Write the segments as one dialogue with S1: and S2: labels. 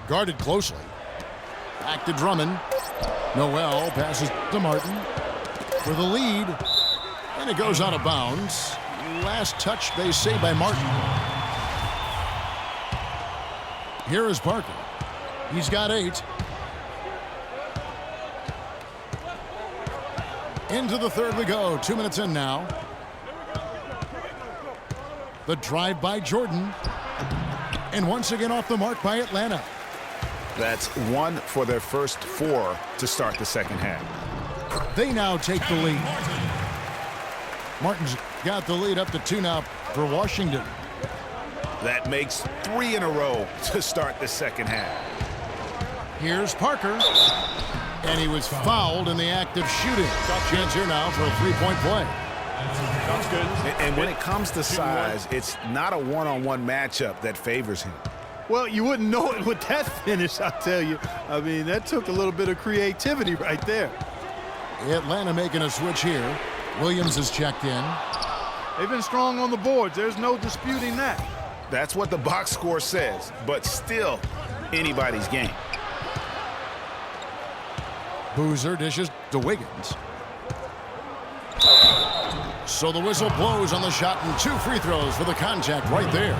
S1: Guarded closely. Back to Drummond. Noel passes to Martin for the lead. And it goes out of bounds. Last touch, they say, by Martin. Here is Parker. He's got 8. Into the third we go. 2 minutes in now. The drive by Jordan. And once again off the mark by Atlanta.
S2: That's 1 for their first 4 to start the second half.
S1: They now take the lead. Martin's got the lead up to 2 now for Washington.
S2: That makes 3 in a row to start the second half.
S1: Here's Parker. And he was fouled in the act of shooting. Chance here now for a 3-point play.
S3: That's good.
S2: And when it comes to size, it's not a one-on-one matchup that favors him.
S3: Well, you wouldn't know it with that finish, I tell you. I mean, that took a little bit of creativity right there.
S1: Atlanta making a switch here. Williams is checked in.
S3: They've been strong on the boards. There's no disputing that.
S2: That's what the box score says, but still anybody's game.
S1: Boozer dishes to Wiggins. So the whistle blows on the shot and 2 free throws for the contact right there.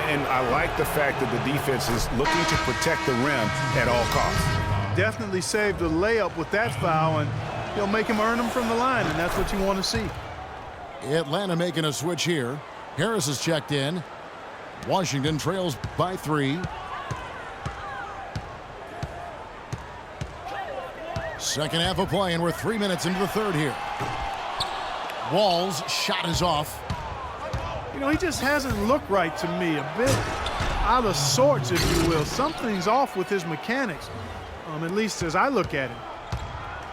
S2: And I like the fact that the defense is looking to protect the rim at all costs.
S3: Definitely saved the layup with that foul, and he'll make him earn them from the line, and that's what you want to see.
S1: Atlanta making a switch here. Harris is checked in. Washington trails by 3. Second half of play, and we're 3 minutes into the third here. Wall's shot is off.
S3: You know, he just hasn't looked right to me. A bit out of sorts, if you will. Something's off with his mechanics, at least as I look at him.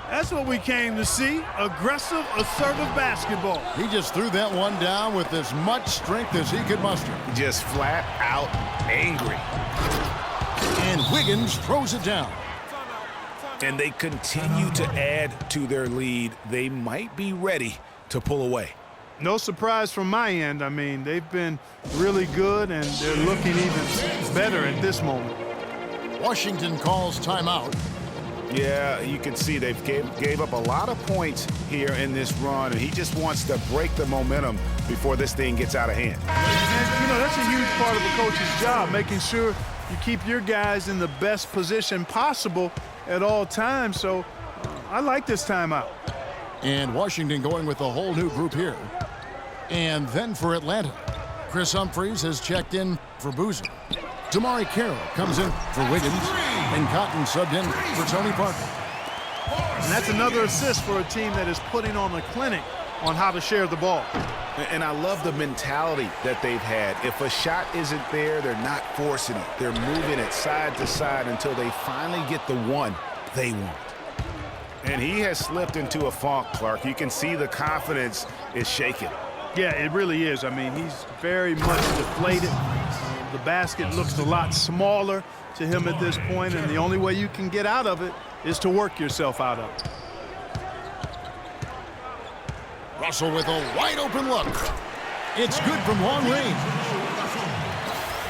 S3: That's what we came to see, aggressive, assertive basketball.
S1: He just threw that one down with as much strength as he could muster.
S2: Just flat out angry.
S1: And Wiggins throws it down.
S2: And they continue to add to their lead. They might be ready to pull away.
S3: No surprise from my end. I mean, they've been really good, and they're looking even better at this moment.
S1: Washington calls timeout.
S2: Yeah, you can see they've gave up a lot of points here in this run, and he just wants to break the momentum before this thing gets out of hand.
S3: And, you know, that's a huge part of a coach's job, making sure you keep your guys in the best position possible at all times. So I like this timeout.
S1: And Washington going with a whole new group here. And then for Atlanta, Chris Humphries has checked in for Boozer. Damari Carroll comes in for Wiggins. And Cotton subbed in for Tony Parker.
S3: And that's another assist for a team that is putting on a clinic on how to share the ball.
S2: And I love the mentality that they've had. If a shot isn't there, they're not forcing it. They're moving it side to side until they finally get the one they want. And he has slipped into a funk, Clark. You can see the confidence is shaken.
S3: Yeah, it really is. I mean, he's very much deflated. The basket looks a lot smaller to him at this point, and the only way you can get out of it is to work yourself out of it.
S1: Russell with a wide open look. It's good from long range.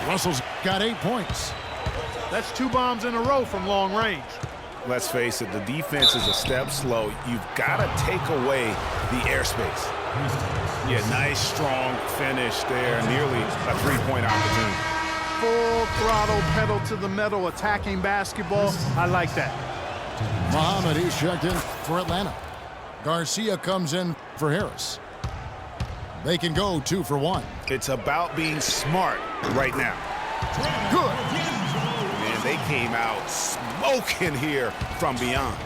S1: Russell's got 8 points.
S3: That's 2 bombs in a row from long range.
S2: Let's face it, the defense is a step slow. You've got to take away the airspace. Yeah, nice, strong finish there. Nearly a 3-point opportunity.
S3: Full throttle, pedal to the metal, attacking basketball. I like that.
S1: Muhammad, he's checked in for Atlanta. Garcia comes in for Harris. They can go 2 for 1.
S2: It's about being smart right now.
S1: Good.
S2: And they came out smoking here from beyond.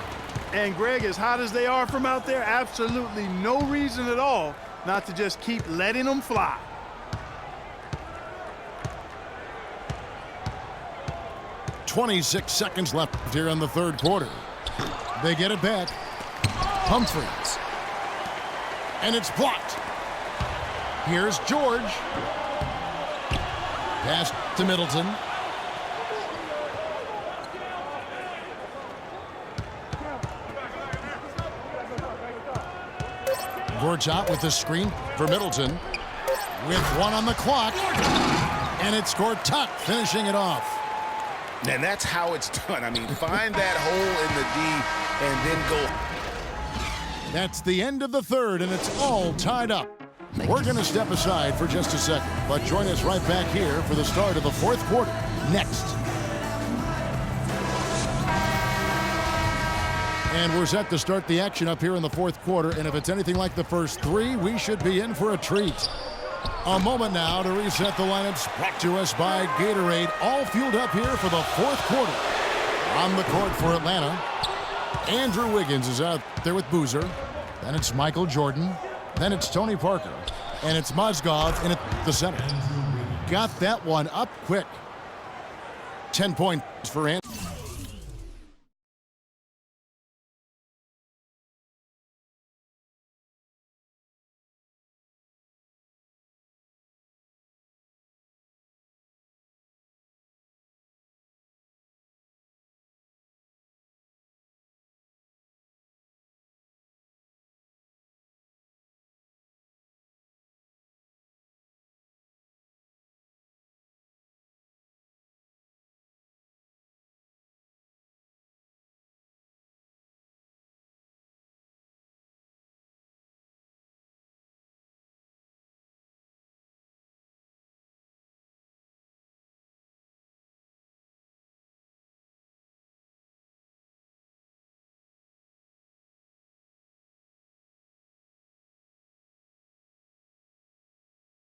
S3: And Greg, as hot as they are from out there, absolutely no reason at all not to just keep letting them fly.
S1: .26 seconds left here in the third quarter. They get it back. Humphries. And it's blocked. Here's George. Pass to Middleton. Gorchop with the screen for Middleton. With 1 on the clock. And it's Gortat finishing it off.
S2: And that's how it's done. I mean, find that hole in the D and then go.
S1: That's the end of the third, and it's all tied up. We're going to step aside for just a second, but join us right back here for the start of the fourth quarter next. And we're set to start the action up here in the fourth quarter, and if it's anything like the first three, we should be in for a treat. A moment now to reset the lineups, brought to us by Gatorade, all fueled up here for the fourth quarter. On the court for Atlanta, Andrew Wiggins is out there with Boozer. Then it's Michael Jordan. Then it's Tony Parker. And it's Mozgov in at the center. Got that one up quick. 10 points for Andrew.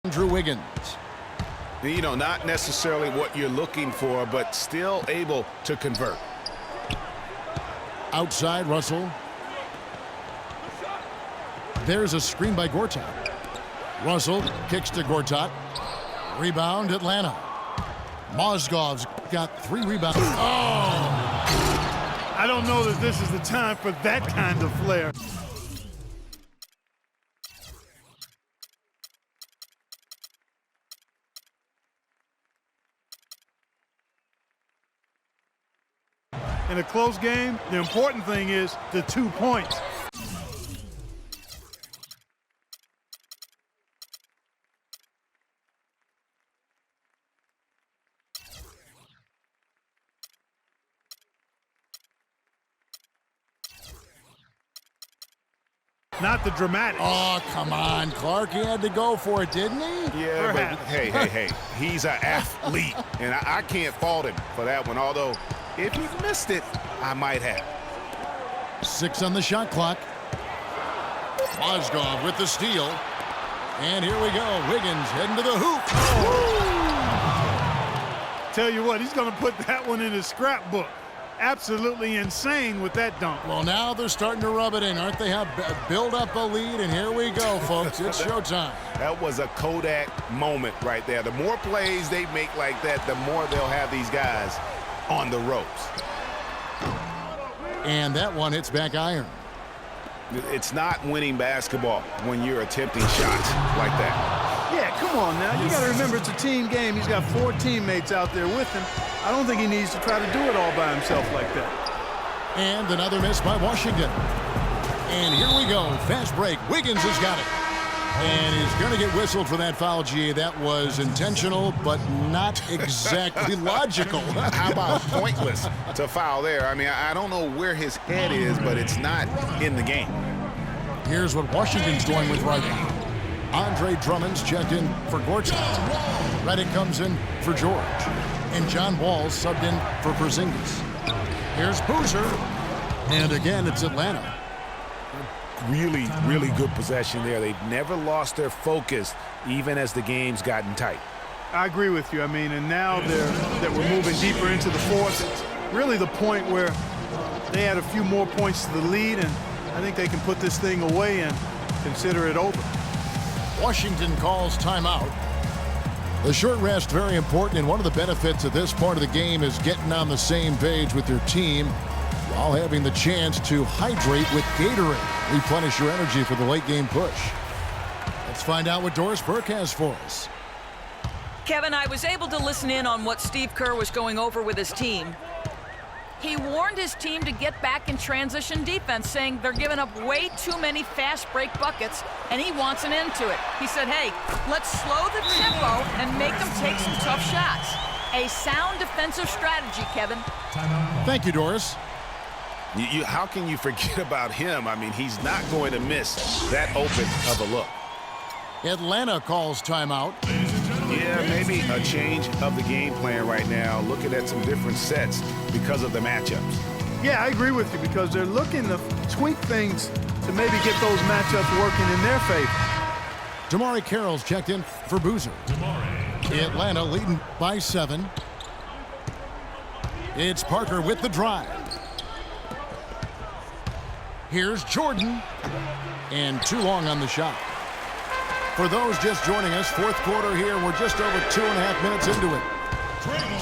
S1: Andrew Wiggins.
S2: You know, not necessarily what you're looking for, but still able to convert.
S1: Outside, Russell. There's a screen by Gortat. Russell kicks to Gortat. Rebound, Atlanta. Mozgov's got 3 rebounds. Oh!
S3: I don't know that this is the time for that kind of flair. In a close game, the important thing is the 2 points. Not the dramatic.
S1: Oh, come on, Clark. He had to go for it, didn't he?
S2: Yeah, but hey. He's an athlete, and I can't fault him for that one, although if he missed it, I might have.
S1: 6 on the shot clock. Mozgov with the steal. And here we go. Wiggins heading to the hoop.
S3: Oh. Tell you what, he's going to put that one in his scrapbook. Absolutely insane with that dunk.
S1: Well, now they're starting to rub it in, aren't they? Have build up a lead, and here we go, folks. It's showtime.
S2: That was a Kodak moment right there. The more plays they make like that, the more they'll have these guys on the ropes.
S1: And that one hits back iron.
S2: It's not winning basketball when you're attempting shots like that.
S3: Yeah, come on now. You got to remember it's a team game. He's got 4 teammates out there with him. I don't think he needs to try to do it all by himself like that.
S1: And another miss by Washington. And here we go. Fast break. Wiggins has got it. And he's going to get whistled for that foul, G. That was intentional, but not exactly logical.
S2: How about pointless to foul there? I mean, I don't know where his head is, but it's not in the game.
S1: Here's what Washington's going with right now. Andre Drummond's checked in for Gortat. Redick comes in for George. And John Wall's subbed in for Porzingis. Here's Boozer. And again, it's Atlanta.
S2: Really, really good possession there. They've never lost their focus, even as the game's gotten tight.
S3: I agree with you. I mean, and now that we're moving deeper into the fourth, it's really the point where they add a few more points to the lead, and I think they can put this thing away and consider it over.
S1: Washington calls timeout. The short rest, very important, and one of the benefits of this part of the game is getting on the same page with your team while having the chance to hydrate with Gatorade. Replenish your energy for the late game push. Let's find out what Doris Burke has for us.
S4: Kevin, I was able to listen in on what Steve Kerr was going over with his team. He warned his team to get back in transition defense, saying they're giving up way too many fast break buckets, and he wants an end to it. He said, hey, let's slow the tempo and make them take some tough shots. A sound defensive strategy, Kevin.
S1: Thank you, Doris.
S2: How can you forget about him? I mean, he's not going to miss that open of a look.
S1: Atlanta calls timeout.
S2: Yeah, maybe a change of the game plan right now, looking at some different sets because of the matchups.
S3: Yeah, I agree with you because they're looking to tweak things to maybe get those matchups working in their favor.
S1: Damari Carroll's checked in for Boozer. Atlanta leading by 7. It's Parker with the drive. Here's Jordan. And too long on the shot. For those just joining us, fourth quarter here. We're just over 2.5 minutes into it.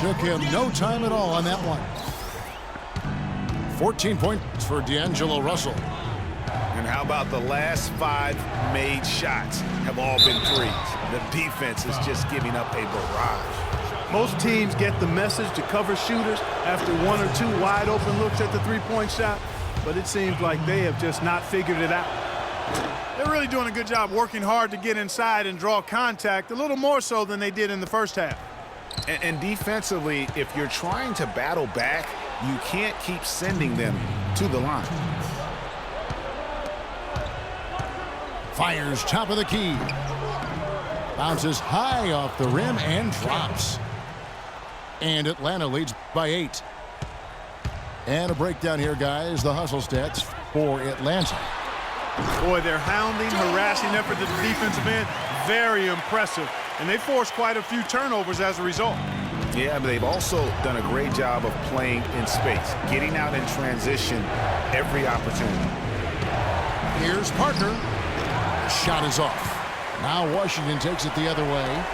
S1: Took him no time at all on that one. 14 points for D'Angelo Russell.
S2: And how about the last 5 made shots have all been threes? The defense is just giving up a barrage.
S3: Most teams get the message to cover shooters after 1 or 2 wide open looks at the three-point shot, but it seems like they have just not figured it out. They're really doing a good job working hard to get inside and draw contact, a little more so than they did in the first half.
S2: And defensively, if you're trying to battle back, you can't keep sending them to the line.
S1: Fires top of the key. Bounces high off the rim and drops. And Atlanta leads by 8. And a breakdown here, guys. The hustle stats for Atlanta.
S3: Boy, their hounding, harassing effort to the defensive end, very impressive. And they forced quite a few turnovers as a result.
S2: Yeah, but they've also done a great job of playing in space, getting out in transition every opportunity.
S1: Here's Parker. The shot is off. Now Washington takes it the other way.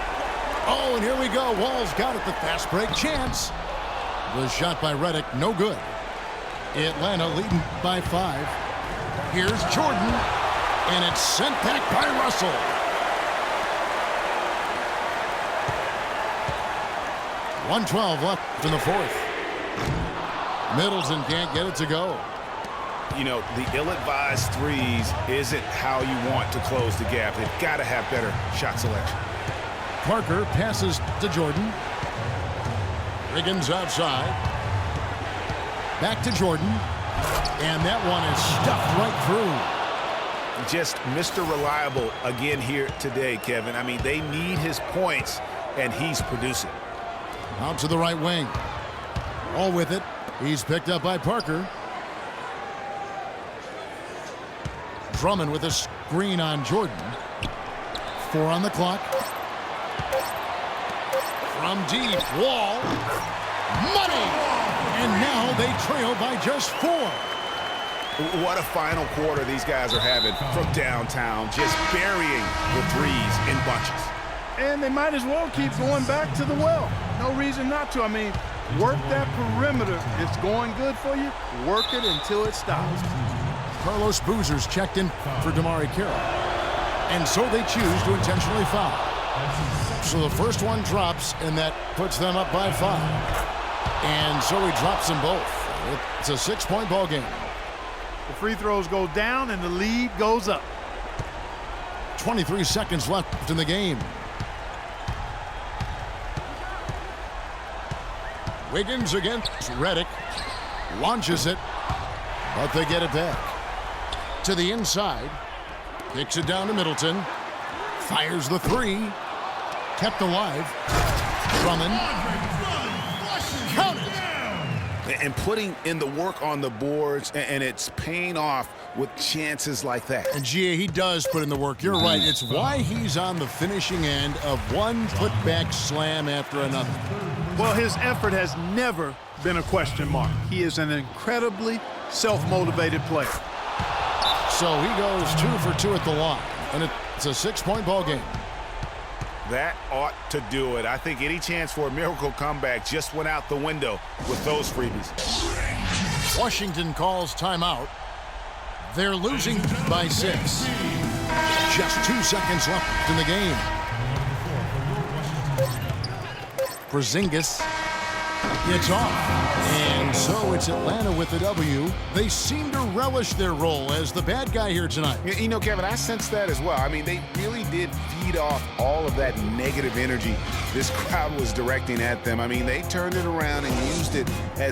S1: Oh, and here we go. Wall's got it. The fast break chance. The shot by Rtdc, no good. Atlanta leading by 5. Here's Jordan, and it's sent back by Russell. .112 left in the fourth. Middleton can't get it to go.
S2: You know, the ill-advised threes isn't how you want to close the gap. They've got to have better shot selection.
S1: Parker passes to Jordan. Wiggins outside. Back to Jordan. And that one is stuffed right through.
S2: Just Mr. Reliable again here today, Kevin. I mean, they need his points, and he's producing.
S1: Out to the right wing. All with it. He's picked up by Parker. Drummond with a screen on Jordan. 4 on the clock. From deep. Wall. Money! And now they trail by just 4.
S2: What a final quarter these guys are having from downtown, just burying the threes in bunches.
S3: And they might as well keep going back to the well. No reason not to. I mean, work that perimeter. It's going good for you. Work it until it stops.
S1: Carlos Boozer's checked in for Damari Carroll. And so they choose to intentionally foul. So the first one drops, and that puts them up by 5. And so he drops them both. It's a 6-point ball game.
S3: The free throws go down, and the lead goes up.
S1: 23 seconds left in the game. Wiggins against Rtdc. Launches it, but they get it back. To the inside. Kicks it down to Middleton. Fires the 3. Kept alive. Drummond. Count it.
S2: And putting in the work on the boards, and it's paying off with chances like that.
S1: And GA, he does put in the work. You're right. It's why he's on the finishing end of one putback slam after another.
S3: Well, his effort has never been a question mark. He is an incredibly self-motivated player.
S1: So he goes 2 for 2 at the line. And it's a 6-point ball game.
S2: That ought to do it. I think any chance for a miracle comeback just went out the window with those freebies.
S1: Washington calls timeout. They're losing by 6. Just 2 seconds left in the game. Porzingis It's off. And so it's Atlanta with the W. They seem to relish their role as the bad guy here tonight.
S2: You know, Kevin, I sense that as well. I mean, they really did feed off all of that negative energy this crowd was directing at them. I mean, they turned it around and used it as